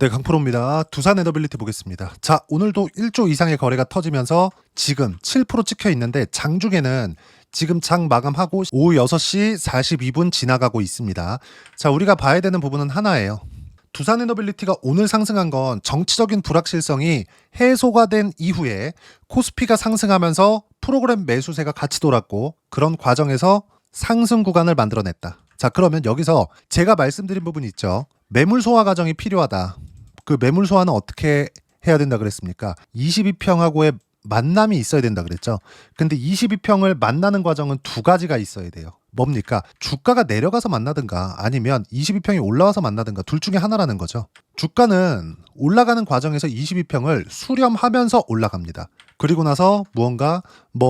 네, 강프로입니다. 두산 에너빌리티 보겠습니다. 자, 오늘도 1조 이상의 거래가 터지면서 지금 7% 찍혀 있는데 장중에는 지금 장 마감하고 오후 6시 42분 지나가고 있습니다. 자, 우리가 봐야 되는 부분은 하나예요. 두산 에너빌리티가 오늘 상승한 건 정치적인 불확실성이 해소가 된 이후에 코스피가 상승하면서 프로그램 매수세가 같이 돌았고 그런 과정에서 상승 구간을 만들어냈다. 자, 그러면 여기서 제가 말씀드린 부분이 있죠. 매물 소화 과정이 필요하다. 그 매물 소화는 어떻게 해야 된다 그랬습니까? 22평하고의 만남이 있어야 된다 그랬죠. 근데 22평을 만나는 과정은 두 가지가 있어야 돼요. 뭡니까? 주가가 내려가서 만나든가 아니면 22평이 올라와서 만나든가 둘 중에 하나라는 거죠. 주가는 올라가는 과정에서 22평을 수렴하면서 올라갑니다. 그리고 나서 무언가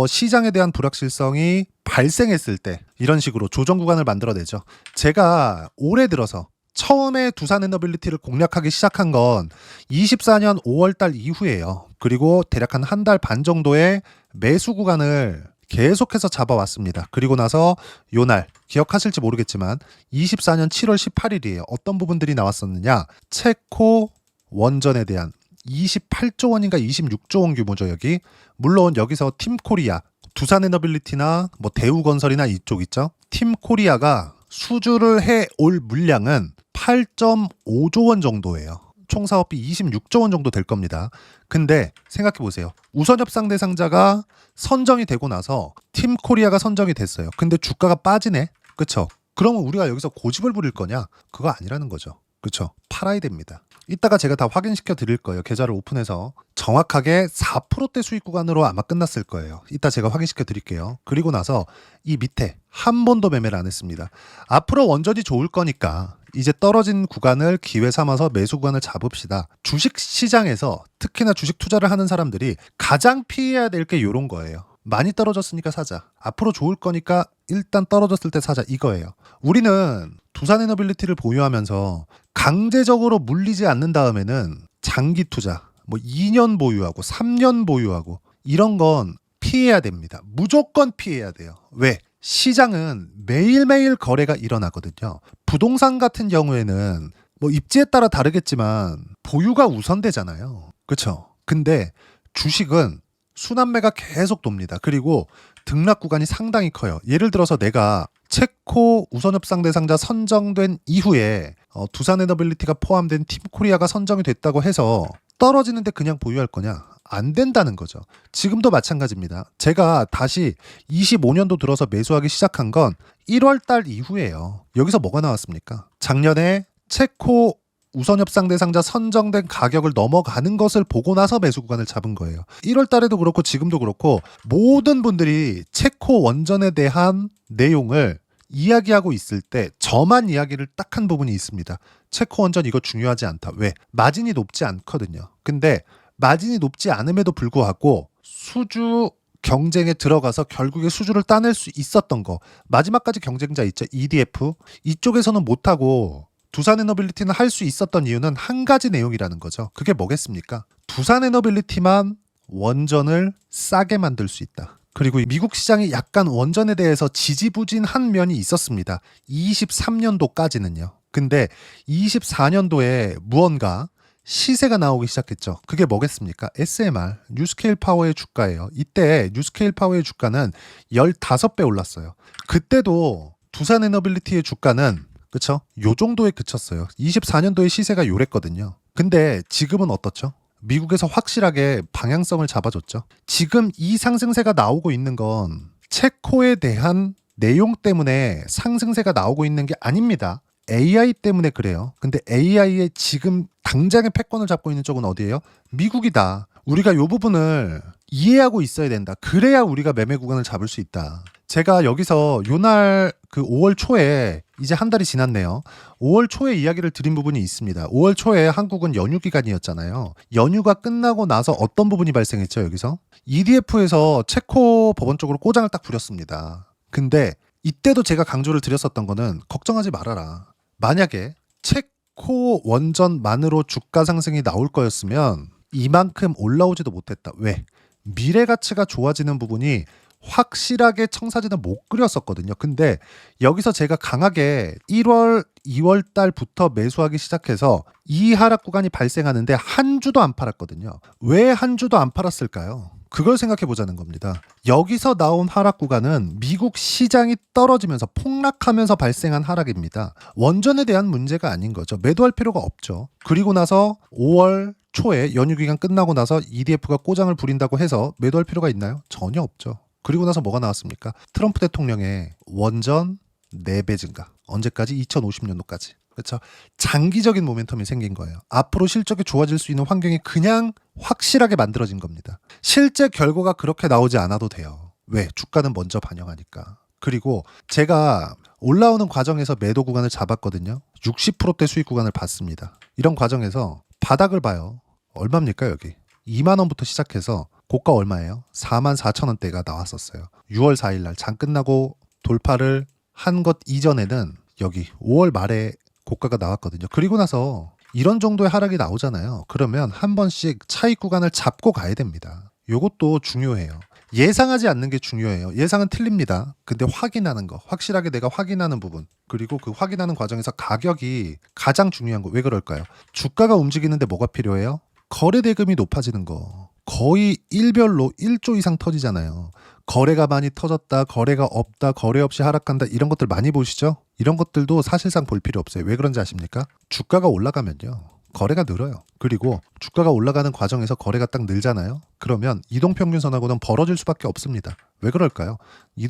시장에 대한 불확실성이 발생했을 때 이런 식으로 조정 구간을 만들어내죠. 제가 올해 들어서 처음에 두산 에너빌리티를 공략하기 시작한 건 24년 5월달 이후예요. 그리고 대략 한 달 반 정도의 매수 구간을 계속해서 잡아왔습니다. 그리고 나서 요날 기억하실지 모르겠지만 24년 7월 18일이에요. 어떤 부분들이 나왔었느냐? 체코 원전에 대한 28조 원인가 26조 원 규모죠, 여기. 물론 여기서 팀코리아, 두산 에너빌리티나 대우건설이나 이쪽 있죠. 팀코리아가 수주를 해올 물량은 8.5조 원 정도예요. 총 사업비 26조 원 정도 될 겁니다. 근데 생각해 보세요. 우선협상 대상자가 선정이 되고 나서 팀코리아가 선정이 됐어요. 근데 주가가 빠지네. 그쵸? 그러면 우리가 여기서 고집을 부릴 거냐? 그거 아니라는 거죠. 그쵸? 팔아야 됩니다. 이따가 제가 다 확인시켜 드릴 거예요. 계좌를 오픈해서 정확하게 4%대 수익 구간으로 아마 끝났을 거예요. 이따 제가 확인시켜 드릴게요. 그리고 나서 이 밑에 한 번도 매매를 안 했습니다. 앞으로 원전이 좋을 거니까 이제 떨어진 구간을 기회 삼아서 매수 구간을 잡읍시다. 주식 시장에서 특히나 주식 투자를 하는 사람들이 가장 피해야 될 게 이런 거예요. 많이 떨어졌으니까 사자. 앞으로 좋을 거니까 일단 떨어졌을 때 사자, 이거예요. 우리는 두산 에너빌리티를 보유하면서 강제적으로 물리지 않는 다음에는 장기 투자, 2년 보유하고 3년 보유하고 이런 건 피해야 됩니다. 무조건 피해야 돼요. 왜? 시장은 매일매일 거래가 일어나거든요. 부동산 같은 경우에는 입지에 따라 다르겠지만 보유가 우선되잖아요. 그렇죠? 근데 주식은 순환매가 계속 돕니다. 그리고 등락 구간이 상당히 커요. 예를 들어서 내가 체코 우선협상 대상자 선정된 이후에 두산 에너빌리티가 포함된 팀코리아가 선정이 됐다고 해서 떨어지는데 그냥 보유할 거냐? 안 된다는 거죠. 지금도 마찬가지입니다. 제가 다시 25년도 들어서 매수하기 시작한 건 1월 달 이후예요. 여기서 뭐가 나왔습니까? 작년에 체코 우선협상 대상자 선정된 가격을 넘어가는 것을 보고 나서 매수 구간을 잡은 거예요. 1월 달에도 그렇고 지금도 그렇고 모든 분들이 체코 원전에 대한 내용을 이야기하고 있을 때 저만 이야기를 딱 한 부분이 있습니다. 체코 원전 이거 중요하지 않다. 왜? 마진이 높지 않거든요. 근데 마진이 높지 않음에도 불구하고 수주 경쟁에 들어가서 결국에 수주를 따낼 수 있었던 거. 마지막까지 경쟁자 있죠. EDF. 이쪽에서는 못하고 두산 에너빌리티는 할 수 있었던 이유는 한 가지 내용이라는 거죠. 그게 뭐겠습니까? 두산 에너빌리티만 원전을 싸게 만들 수 있다. 그리고 미국 시장이 약간 원전에 대해서 지지부진한 면이 있었습니다. 23년도까지는요. 근데 24년도에 무언가 시세가 나오기 시작했죠. 그게 뭐겠습니까? SMR, 뉴스케일 파워의 주가예요. 이때 뉴스케일 파워의 주가는 15배 올랐어요. 그때도 두산 에너빌리티의 주가는 그쵸? 요 정도에 그쳤어요. 24년도에 시세가 요랬거든요. 근데 지금은 어떻죠? 미국에서 확실하게 방향성을 잡아줬죠. 지금 이 상승세가 나오고 있는 건 체코에 대한 내용 때문에 상승세가 나오고 있는 게 아닙니다. AI 때문에 그래요. 근데 AI의 지금 당장의 패권을 잡고 있는 쪽은 어디예요? 미국이다. 우리가 이 부분을 이해하고 있어야 된다. 그래야 우리가 매매 구간을 잡을 수 있다. 제가 여기서 요날 5월 초에 이제 한 달이 지났네요. 5월 초에 이야기를 드린 부분이 있습니다. 5월 초에 한국은 연휴 기간이었잖아요. 연휴가 끝나고 나서 어떤 부분이 발생했죠, 여기서? EDF에서 체코 법원 쪽으로 꼬장을 딱 부렸습니다. 근데 이때도 제가 강조를 드렸었던 거는 걱정하지 말아라. 만약에 체코 원전만으로 주가 상승이 나올 거였으면 이만큼 올라오지도 못했다. 왜? 미래 가치가 좋아지는 부분이 확실하게 청사진을 못 그렸었거든요. 근데 여기서 제가 강하게 1월, 2월 달부터 매수하기 시작해서 이 하락 구간이 발생하는데 한 주도 안 팔았거든요. 왜 한 주도 안 팔았을까요? 그걸 생각해 보자는 겁니다. 여기서 나온 하락 구간은 미국 시장이 떨어지면서 폭락하면서 발생한 하락입니다. 원전에 대한 문제가 아닌 거죠. 매도할 필요가 없죠. 그리고 나서 5월 초에 연휴 기간 끝나고 나서 EDF가 꼬장을 부린다고 해서 매도할 필요가 있나요? 전혀 없죠. 그리고 나서 뭐가 나왔습니까? 트럼프 대통령의 원전 4배 증가. 언제까지? 2050년도까지. 그렇죠. 장기적인 모멘텀이 생긴 거예요. 앞으로 실적이 좋아질 수 있는 환경이 그냥 확실하게 만들어진 겁니다. 실제 결과가 그렇게 나오지 않아도 돼요. 왜? 주가는 먼저 반영하니까. 그리고 제가 올라오는 과정에서 매도 구간을 잡았거든요. 60%대 수익 구간을 봤습니다. 이런 과정에서 바닥을 봐요. 얼마입니까 여기? 2만 원부터 시작해서 고가 얼마예요? 44,000원대가 나왔었어요. 6월 4일 날 장 끝나고 돌파를 한 것 이전에는 여기 5월 말에 고가가 나왔거든요. 그리고 나서 이런 정도의 하락이 나오잖아요. 그러면 한 번씩 차익 구간을 잡고 가야 됩니다. 이것도 중요해요. 예상하지 않는 게 중요해요. 예상은 틀립니다. 근데 확인하는 거, 확실하게 내가 확인하는 부분, 그리고 그 확인하는 과정에서 가격이 가장 중요한 거. 왜 그럴까요? 주가가 움직이는데 뭐가 필요해요? 거래 대금이 높아지는 거. 거의 일별로 1조 이상 터지잖아요. 거래가 많이 터졌다, 거래가 없다, 거래 없이 하락한다, 이런 것들 많이 보시죠? 이런 것들도 사실상 볼 필요 없어요. 왜 그런지 아십니까? 주가가 올라가면요, 거래가 늘어요. 그리고 주가가 올라가는 과정에서 거래가 딱 늘잖아요. 그러면 이동평균선하고는 벌어질 수밖에 없습니다. 왜 그럴까요?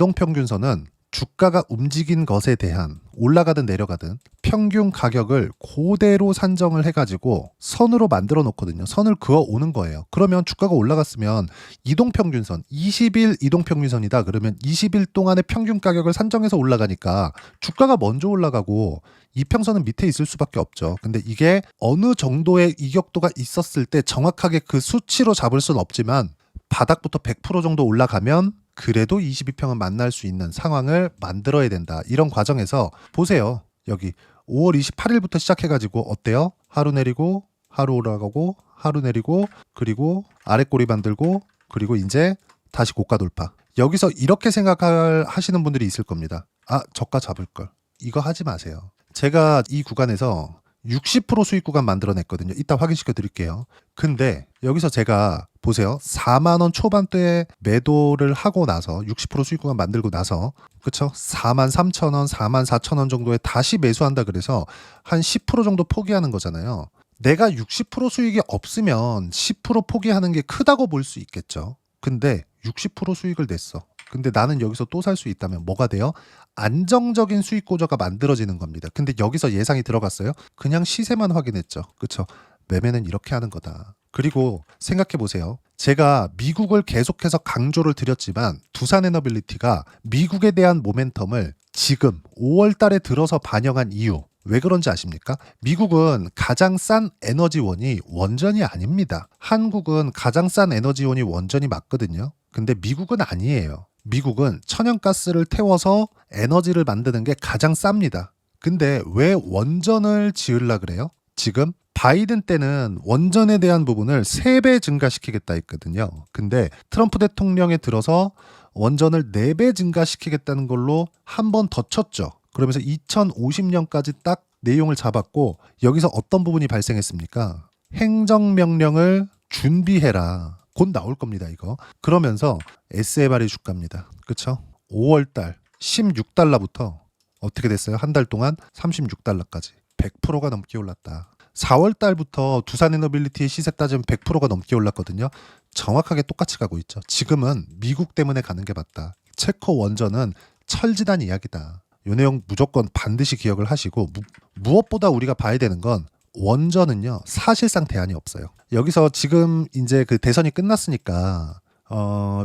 이동평균선은 주가가 움직인 것에 대한, 올라가든 내려가든 평균 가격을 그대로 산정을 해가지고 선으로 만들어 놓거든요. 선을 그어 오는 거예요. 그러면 주가가 올라갔으면 이동평균선, 20일 이동평균선이다 그러면 20일 동안의 평균 가격을 산정해서 올라가니까 주가가 먼저 올라가고 이평선은 밑에 있을 수밖에 없죠. 근데 이게 어느 정도의 이격도가 있었을 때 정확하게 그 수치로 잡을 수는 없지만 바닥부터 100% 정도 올라가면 그래도 22평은 만날 수 있는 상황을 만들어야 된다. 이런 과정에서 보세요. 여기 5월 28일부터 시작해가지고 어때요? 하루 내리고 하루 올라가고 하루 내리고 그리고 아래 꼬리 만들고 그리고 이제 다시 고가 돌파. 여기서 이렇게 생각하시는 분들이 있을 겁니다. 아, 저가 잡을 걸. 이거 하지 마세요. 제가 이 구간에서 60% 수익 구간 만들어냈거든요. 이따 확인시켜 드릴게요. 근데 여기서 제가 보세요. 4만 원 초반대에 매도를 하고 나서 60% 수익 구간 만들고 나서 그쵸? 4만 3천 원, 4만 4천 원 정도에 다시 매수한다 그래서 한 10% 정도 포기하는 거잖아요. 내가 60% 수익이 없으면 10% 포기하는 게 크다고 볼 수 있겠죠. 근데 60% 수익을 냈어. 근데 나는 여기서 또 살 수 있다면 뭐가 돼요? 안정적인 수익 구조가 만들어지는 겁니다. 근데 여기서 예상이 들어갔어요? 그냥 시세만 확인했죠. 그쵸? 매매는 이렇게 하는 거다. 그리고 생각해 보세요. 제가 미국을 계속해서 강조를 드렸지만 두산에너빌리티가 미국에 대한 모멘텀을 지금 5월 달에 들어서 반영한 이유, 왜 그런지 아십니까? 미국은 가장 싼 에너지원이 원전이 아닙니다. 한국은 가장 싼 에너지원이 원전이 맞거든요. 근데 미국은 아니에요. 미국은 천연가스를 태워서 에너지를 만드는 게 가장 쌉니다. 근데 왜 원전을 지으려 그래요? 지금 바이든 때는 원전에 대한 부분을 3배 증가시키겠다 했거든요. 근데 트럼프 대통령에 들어서 원전을 4배 증가시키겠다는 걸로 한 번 더 쳤죠. 그러면서 2050년까지 딱 내용을 잡았고 여기서 어떤 부분이 발생했습니까? 행정명령을 준비해라. 곧 나올 겁니다, 이거. 그러면서 SMR이 주가입니다. 그쵸? 5월달 16달러부터 어떻게 됐어요? 한 달 동안 36달러까지 100%가 넘게 올랐다. 4월 달부터 두산에너빌리티의 시세 따지면 100%가 넘게 올랐거든요. 정확하게 똑같이 가고 있죠. 지금은 미국 때문에 가는 게 맞다. 체코 원전은 철지단 이야기다. 요 내용 무조건 반드시 기억을 하시고 무엇보다 우리가 봐야 되는 건 원전은요 사실상 대안이 없어요. 여기서 지금 이제 그 대선이 끝났으니까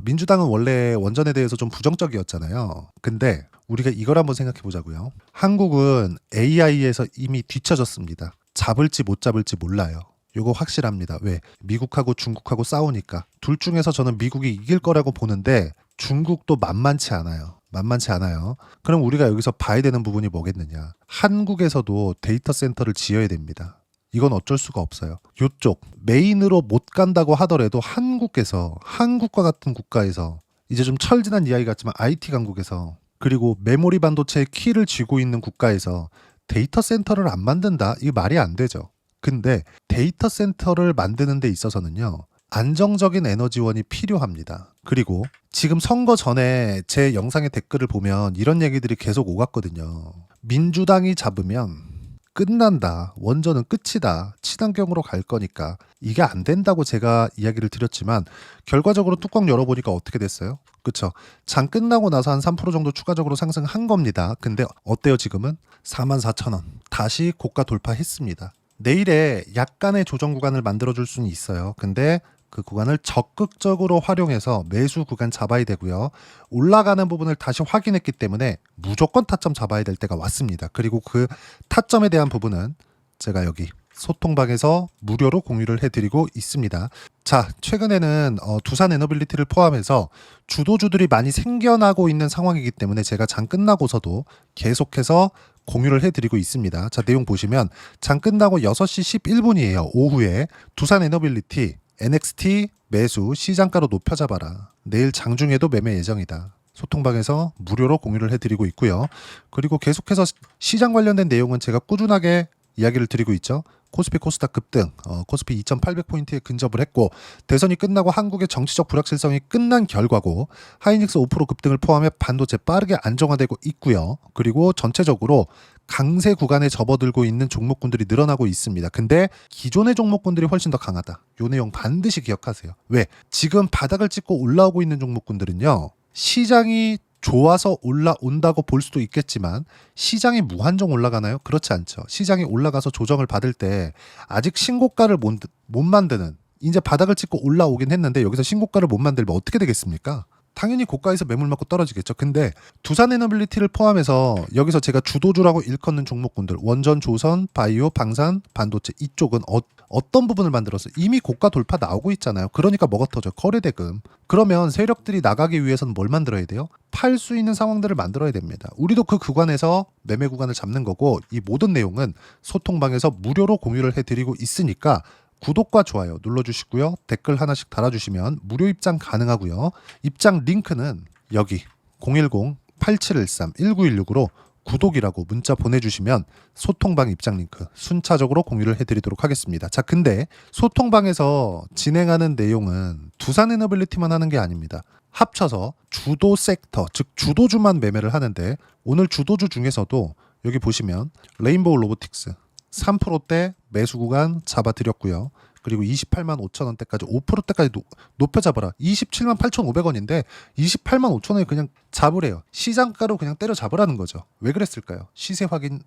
민주당은 원래 원전에 대해서 좀 부정적이었잖아요. 근데 우리가 이걸 한번 생각해 보자고요. 한국은 AI에서 이미 뒤처졌습니다. 잡을지 못 잡을지 몰라요. 요거 확실합니다. 왜? 미국하고 중국하고 싸우니까. 둘 중에서 저는 미국이 이길 거라고 보는데 중국도 만만치 않아요. 만만치 않아요. 그럼 우리가 여기서 봐야 되는 부분이 뭐겠느냐. 한국에서도 데이터 센터를 지어야 됩니다. 이건 어쩔 수가 없어요. 요쪽 메인으로 못 간다고 하더라도 한국에서 한국과 같은 국가에서 이제 좀 철진한 이야기 같지만 IT 강국에서 그리고 메모리 반도체의 키를 쥐고 있는 국가에서 데이터 센터를 안 만든다? 이게 말이 안 되죠. 근데 데이터 센터를 만드는 데 있어서는요. 안정적인 에너지원이 필요합니다. 그리고 지금 선거 전에 제 영상의 댓글을 보면 이런 얘기들이 계속 오갔거든요. 민주당이 잡으면 끝난다. 원전은 끝이다. 친환경으로 갈 거니까. 이게 안 된다고 제가 이야기를 드렸지만 결과적으로 뚜껑 열어보니까 어떻게 됐어요? 그쵸? 장 끝나고 나서 한 3% 정도 추가적으로 상승한 겁니다. 근데 어때요 지금은? 44,000원. 다시 고가 돌파했습니다. 내일에 약간의 조정 구간을 만들어줄 수는 있어요. 근데 그 구간을 적극적으로 활용해서 매수 구간 잡아야 되고요. 올라가는 부분을 다시 확인했기 때문에 무조건 타점 잡아야 될 때가 왔습니다. 그리고 그 타점에 대한 부분은 제가 여기 소통방에서 무료로 공유를 해드리고 있습니다. 자, 최근에는 두산 에너빌리티를 포함해서 주도주들이 많이 생겨나고 있는 상황이기 때문에 제가 장 끝나고서도 계속해서 공유를 해드리고 있습니다. 자, 내용 보시면 장 끝나고 6시 11분이에요. 오후에 두산 에너빌리티 NXT 매수 시장가로 높여잡아라. 내일 장중에도 매매 예정이다. 소통방에서 무료로 공유를 해드리고 있고요. 그리고 계속해서 시장 관련된 내용은 제가 꾸준하게 이야기를 드리고 있죠. 코스피 코스닥 급등, 코스피 2,800포인트에 근접을 했고 대선이 끝나고 한국의 정치적 불확실성이 끝난 결과고 하이닉스 5% 급등을 포함해 반도체 빠르게 안정화되고 있고요. 그리고 전체적으로 강세 구간에 접어들고 있는 종목군들이 늘어나고 있습니다. 근데 기존의 종목군들이 훨씬 더 강하다. 요 내용 반드시 기억하세요. 왜? 지금 바닥을 찍고 올라오고 있는 종목군들은요. 시장이 좋아서 올라온다고 볼 수도 있겠지만 시장이 무한정 올라가나요? 그렇지 않죠. 시장이 올라가서 조정을 받을 때 아직 신고가를 못 만드는 이제 바닥을 찍고 올라오긴 했는데 여기서 신고가를 못 만들면 어떻게 되겠습니까? 당연히 고가에서 매물 맞고 떨어지겠죠. 근데 두산 에너빌리티를 포함해서 여기서 제가 주도주라고 일컫는 종목군들 원전, 조선, 바이오, 방산, 반도체 이쪽은 어떤 부분을 만들어서 이미 고가 돌파 나오고 있잖아요. 그러니까 뭐가 터져? 거래대금. 그러면 세력들이 나가기 위해서는 뭘 만들어야 돼요? 팔 수 있는 상황들을 만들어야 됩니다. 우리도 그 구간에서 매매 구간을 잡는 거고 이 모든 내용은 소통방에서 무료로 공유를 해드리고 있으니까 구독과 좋아요 눌러주시고요. 댓글 하나씩 달아주시면 무료 입장 가능하고요. 입장 링크는 여기 010-8713-1916으로 구독이라고 문자 보내주시면 소통방 입장 링크 순차적으로 공유를 해드리도록 하겠습니다. 자, 근데 소통방에서 진행하는 내용은 두산 에너빌리티만 하는 게 아닙니다. 합쳐서 주도 섹터, 즉 주도주만 매매를 하는데 오늘 주도주 중에서도 여기 보시면 레인보우 로보틱스 3%대 매수 구간 잡아드렸고요. 그리고 28만 5천 원대까지 5%대까지 높여잡아라. 27만 8,500원인데 28만 5천 원에 그냥 잡으래요. 시장가로 그냥 때려 잡으라는 거죠. 왜 그랬을까요? 시세 확인이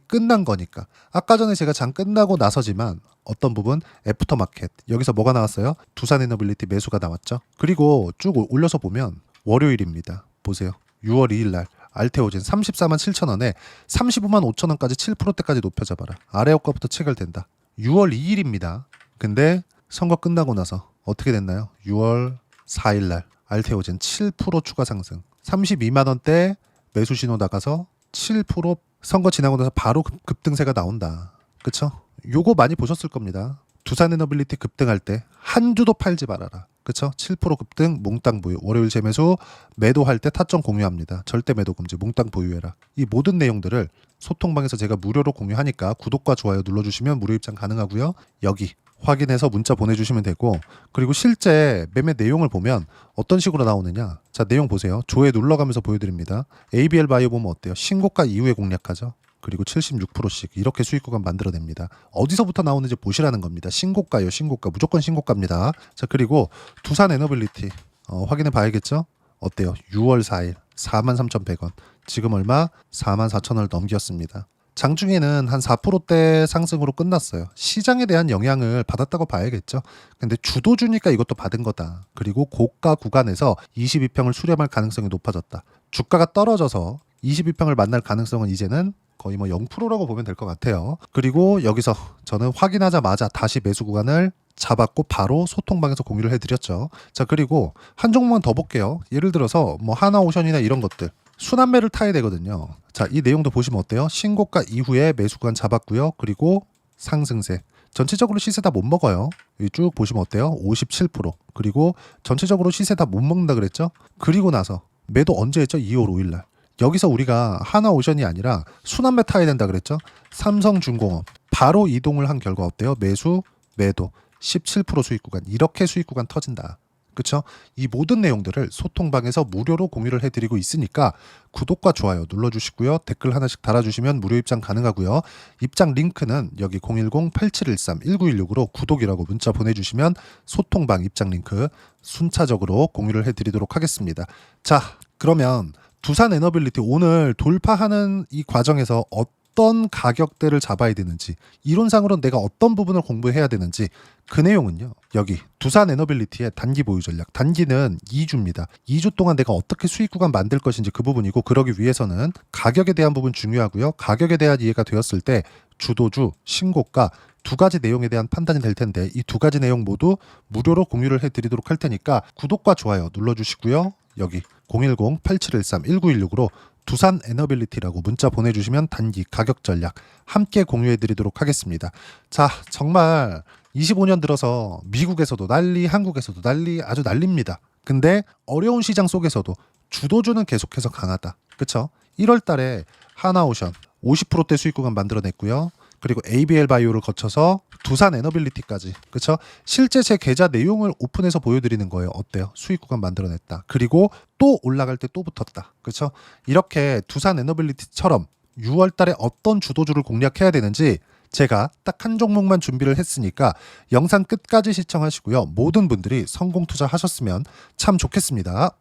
끝난 거니까. 아까 전에 제가 장 끝나고 나서지만 어떤 부분 애프터마켓 여기서 뭐가 나왔어요? 두산 에너빌리티 매수가 나왔죠. 그리고 쭉 올려서 보면 월요일입니다. 보세요. 6월 2일 날 알테오젠 34만 7천 원에 35만 5천 원까지 7%대까지 높여잡아라. 아래 효과부터 체결된다. 6월 2일입니다. 근데 선거 끝나고 나서 어떻게 됐나요? 6월 4일 날 알테오젠 7% 추가 상승. 32만 원대 매수 신호 나가서 7% 선거 지나고 나서 바로 급등세가 나온다. 그쵸? 요거 많이 보셨을 겁니다. 두산 에너빌리티 급등할 때 한 주도 팔지 말아라. 그쵸? 7% 급등 몽땅 보유. 월요일 재매수 매도할 때 타점 공유합니다. 절대 매도 금지 몽땅 보유해라. 이 모든 내용들을 소통방에서 제가 무료로 공유하니까 구독과 좋아요 눌러주시면 무료 입장 가능하고요. 여기 확인해서 문자 보내주시면 되고 그리고 실제 매매 내용을 보면 어떤 식으로 나오느냐. 자, 내용 보세요. 조회 눌러가면서 보여드립니다. ABL 바이오 보면 어때요? 신고가 이후에 공략하죠. 그리고 76%씩 이렇게 수익 구간 만들어냅니다. 어디서부터 나오는지 보시라는 겁니다. 신고가요. 신고가. 무조건 신고가입니다. 자, 그리고 두산 에너빌리티 확인해 봐야겠죠? 어때요? 6월 4일 43,100원. 지금 얼마? 44,000원을 넘겼습니다. 장중에는 한 4%대 상승으로 끝났어요. 시장에 대한 영향을 받았다고 봐야겠죠. 근데 주도주니까 이것도 받은 거다. 그리고 고가 구간에서 22평을 수렴할 가능성이 높아졌다. 주가가 떨어져서 22평을 만날 가능성은 이제는 거의 뭐 0%라고 보면 될 것 같아요. 그리고 여기서 저는 확인하자마자 다시 매수 구간을 잡았고 바로 소통방에서 공유를 해드렸죠. 자, 그리고 한 종목만 더 볼게요. 예를 들어서 뭐 하나오션이나 이런 것들 순환매를 타야 되거든요. 자, 이 내용도 보시면 어때요? 신고가 이후에 매수 구간 잡았고요. 그리고 상승세 전체적으로 시세 다 못 먹어요. 여기 쭉 보시면 어때요? 57%. 그리고 전체적으로 시세 다 못 먹는다 그랬죠? 그리고 나서 매도 언제 했죠? 2월 5일 날. 여기서 우리가 하나오션이 아니라 순환매 타야 된다 그랬죠? 삼성중공업 바로 이동을 한 결과 어때요? 매수, 매도 17% 수익 구간. 이렇게 수익 구간 터진다. 그쵸? 이 모든 내용들을 소통방에서 무료로 공유를 해드리고 있으니까 구독과 좋아요 눌러주시고요. 댓글 하나씩 달아주시면 무료 입장 가능하고요. 입장 링크는 여기 010-8713-1916으로 구독이라고 문자 보내주시면 소통방 입장 링크 순차적으로 공유를 해드리도록 하겠습니다. 자, 그러면 두산 에너빌리티 오늘 돌파하는 이 과정에서 어떤 가격대를 잡아야 되는지, 이론상으로는 내가 어떤 부분을 공부해야 되는지, 그 내용은요 여기 두산 에너빌리티의 단기 보유 전략, 단기는 2주입니다 2주 동안 내가 어떻게 수익 구간 만들 것인지 그 부분이고, 그러기 위해서는 가격에 대한 부분 중요하고요. 가격에 대한 이해가 되었을 때 주도주, 신고가 두 가지 내용에 대한 판단이 될 텐데, 이 두 가지 내용 모두 무료로 공유를 해드리도록 할 테니까 구독과 좋아요 눌러주시고요. 여기 010-8713-1916으로 두산 에너빌리티라고 문자 보내주시면 단기 가격 전략 함께 공유해드리도록 하겠습니다. 자, 정말 25년 들어서 미국에서도 난리, 한국에서도 난리, 아주 난립니다. 근데 어려운 시장 속에서도 주도주는 계속해서 강하다. 그쵸? 1월 달에 하나오션 50%대 수익 구간 만들어냈고요. 그리고 ABL 바이오를 거쳐서 두산 에너빌리티까지. 그쵸? 실제 제 계좌 내용을 오픈해서 보여드리는 거예요. 어때요? 수익 구간 만들어냈다. 그리고 또 올라갈 때 또 붙었다. 그쵸? 이렇게 두산 에너빌리티처럼 6월 달에 어떤 주도주를 공략해야 되는지 제가 딱 한 종목만 준비를 했으니까 영상 끝까지 시청하시고요. 모든 분들이 성공 투자하셨으면 참 좋겠습니다.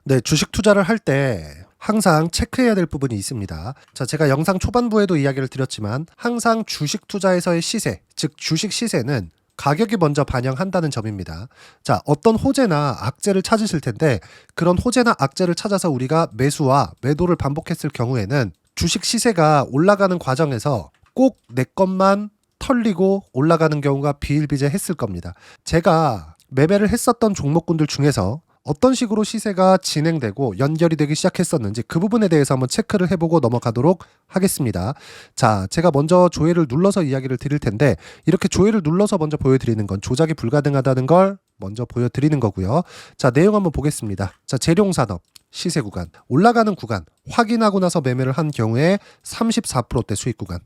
네, 주식 투자를 할 때 항상 체크해야 될 부분이 있습니다. 자, 제가 영상 초반부에도 이야기를 드렸지만 항상 주식 투자에서의 시세, 즉 주식 시세는 가격이 먼저 반영한다는 점입니다. 자, 어떤 호재나 악재를 찾으실 텐데, 그런 호재나 악재를 찾아서 우리가 매수와 매도를 반복했을 경우에는 주식 시세가 올라가는 과정에서 꼭 내 것만 털리고 올라가는 경우가 비일비재했을 겁니다. 제가 매매를 했었던 종목군들 중에서 어떤 식으로 시세가 진행되고 연결이 되기 시작했었는지 그 부분에 대해서 한번 체크를 해보고 넘어가도록 하겠습니다. 자, 제가 먼저 조회를 눌러서 이야기를 드릴 텐데, 이렇게 조회를 눌러서 먼저 보여드리는 건 조작이 불가능하다는 걸 먼저 보여드리는 거고요. 자, 내용 한번 보겠습니다. 자, 재룡산업 시세 구간, 올라가는 구간 확인하고 나서 매매를 한 경우에 34%대 수익 구간.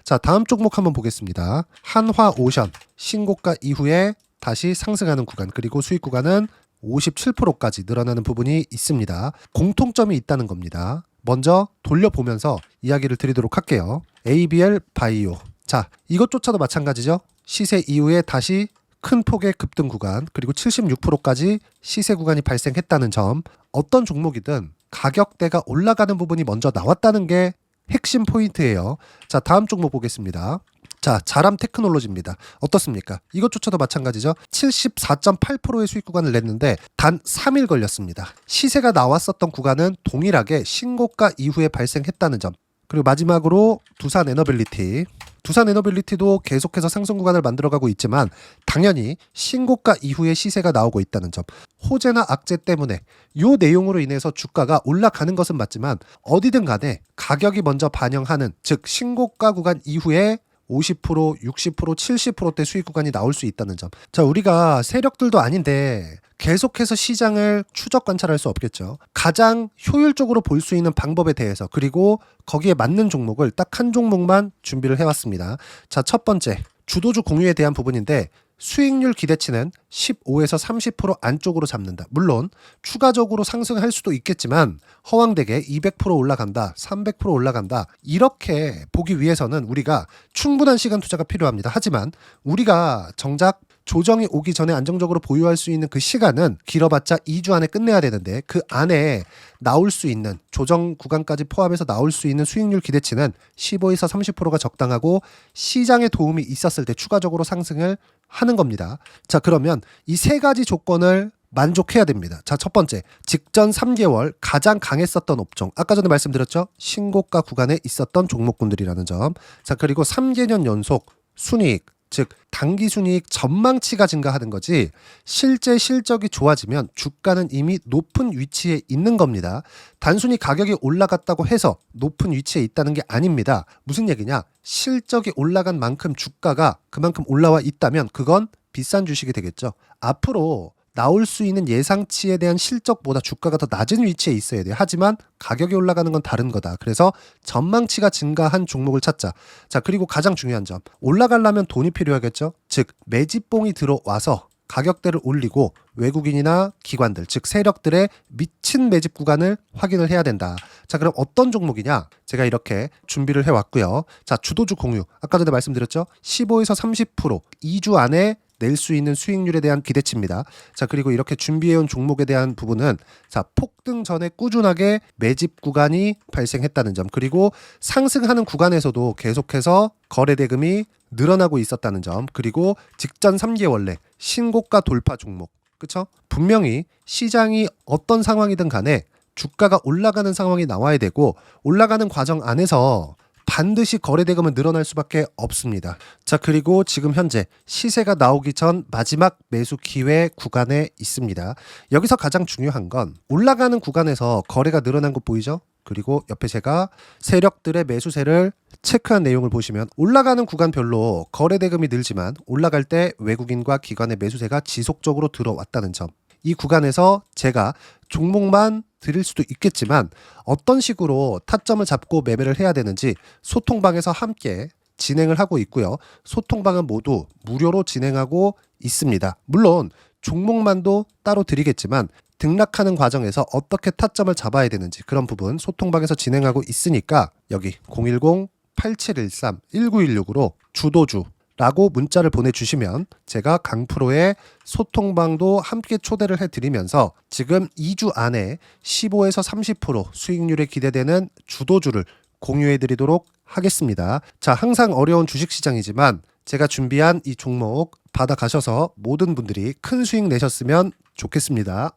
자, 다음 종목 한번 보겠습니다. 한화오션 신고가 이후에 다시 상승하는 구간, 그리고 수익 구간은 57%까지 늘어나는 부분이 있습니다. 공통점이 있다는 겁니다. 먼저 돌려보면서 이야기를 드리도록 할게요. ABL 바이오. 자, 이것조차도 마찬가지죠. 시세 이후에 다시 큰 폭의 급등 구간, 그리고 76%까지 시세 구간이 발생했다는 점. 어떤 종목이든 가격대가 올라가는 부분이 먼저 나왔다는 게 핵심 포인트예요. 자, 다음 종목 보겠습니다. 자, 자람 테크놀로지입니다. 어떻습니까? 이것조차도 마찬가지죠. 74.8%의 수익 구간을 냈는데 단 3일 걸렸습니다. 시세가 나왔었던 구간은 동일하게 신고가 이후에 발생했다는 점. 그리고 마지막으로 두산 에너빌리티. 두산 에너빌리티도 계속해서 상승 구간을 만들어가고 있지만 당연히 신고가 이후에 시세가 나오고 있다는 점. 호재나 악재 때문에 이 내용으로 인해서 주가가 올라가는 것은 맞지만 어디든 간에 가격이 먼저 반영하는, 즉 신고가 구간 이후에 50%, 60%, 70%대 수익 구간이 나올 수 있다는 점. 자, 우리가 세력들도 아닌데 계속해서 시장을 추적 관찰할 수 없겠죠. 가장 효율적으로 볼 수 있는 방법에 대해서, 그리고 거기에 맞는 종목을 딱 한 종목만 준비를 해왔습니다. 자, 첫 번째 주도주 공유에 대한 부분인데, 수익률 기대치는 15에서 30% 안쪽으로 잡는다. 물론 추가적으로 상승할 수도 있겠지만 허황되게 200% 올라간다, 300% 올라간다, 이렇게 보기 위해서는 우리가 충분한 시간 투자가 필요합니다. 하지만 우리가 정작 조정이 오기 전에 안정적으로 보유할 수 있는 그 시간은 길어봤자 2주 안에 끝내야 되는데, 그 안에 나올 수 있는 조정 구간까지 포함해서 나올 수 있는 수익률 기대치는 15에서 30%가 적당하고 시장에 도움이 있었을 때 추가적으로 상승을 하는 겁니다. 자, 그러면 이 세 가지 조건을 만족해야 됩니다. 자, 첫 번째, 직전 3개월 가장 강했었던 업종. 아까 전에 말씀드렸죠? 신고가 구간에 있었던 종목군들이라는 점. 자, 그리고 3개년 연속 순이익. 즉 단기 순이익 전망치가 증가하는 거지 실제 실적이 좋아지면 주가는 이미 높은 위치에 있는 겁니다. 단순히 가격이 올라갔다고 해서 높은 위치에 있다는 게 아닙니다. 무슨 얘기냐? 실적이 올라간 만큼 주가가 그만큼 올라와 있다면 그건 비싼 주식이 되겠죠. 앞으로 나올 수 있는 예상치에 대한 실적보다 주가가 더 낮은 위치에 있어야 돼요. 하지만 가격이 올라가는 건 다른 거다. 그래서 전망치가 증가한 종목을 찾자. 자, 그리고 가장 중요한 점. 올라가려면 돈이 필요하겠죠. 즉 매집봉이 들어와서 가격대를 올리고 외국인이나 기관들, 즉 세력들의 미친 매집 구간을 확인을 해야 된다. 자, 그럼 어떤 종목이냐? 제가 이렇게 준비를 해왔고요. 자, 주도주 공유. 아까 전에 말씀드렸죠. 15에서 30% 2주 안에 낼 수 있는 수익률에 대한 기대치입니다. 자, 그리고 이렇게 준비해온 종목에 대한 부분은 자, 폭등 전에 꾸준하게 매집 구간이 발생했다는 점, 그리고 상승하는 구간에서도 계속해서 거래 대금이 늘어나고 있었다는 점, 그리고 직전 3개월 내 신고가 돌파 종목. 그쵸? 분명히 시장이 어떤 상황이든 간에 주가가 올라가는 상황이 나와야 되고 올라가는 과정 안에서 반드시 거래 대금은 늘어날 수밖에 없습니다. 자, 그리고 지금 현재 시세가 나오기 전 마지막 매수 기회 구간에 있습니다. 여기서 가장 중요한 건 올라가는 구간에서 거래가 늘어난 거 보이죠? 그리고 옆에 제가 세력들의 매수세를 체크한 내용을 보시면 올라가는 구간별로 거래 대금이 늘지만 올라갈 때 외국인과 기관의 매수세가 지속적으로 들어왔다는 점. 이 구간에서 제가 종목만 드릴 수도 있겠지만 어떤 식으로 타점을 잡고 매매를 해야 되는지 소통방에서 함께 진행을 하고 있고요. 소통방은 모두 무료로 진행하고 있습니다. 물론 종목만도 따로 드리겠지만 등락하는 과정에서 어떻게 타점을 잡아야 되는지 그런 부분 소통방에서 진행하고 있으니까 여기 010-8713-1916으로 주도주 라고 문자를 보내주시면 제가 강프로의 소통방도 함께 초대를 해드리면서 지금 2주 안에 15에서 30% 수익률에 기대되는 주도주를 공유해드리도록 하겠습니다. 자, 항상 어려운 주식시장이지만 제가 준비한 이 종목 받아가셔서 모든 분들이 큰 수익 내셨으면 좋겠습니다.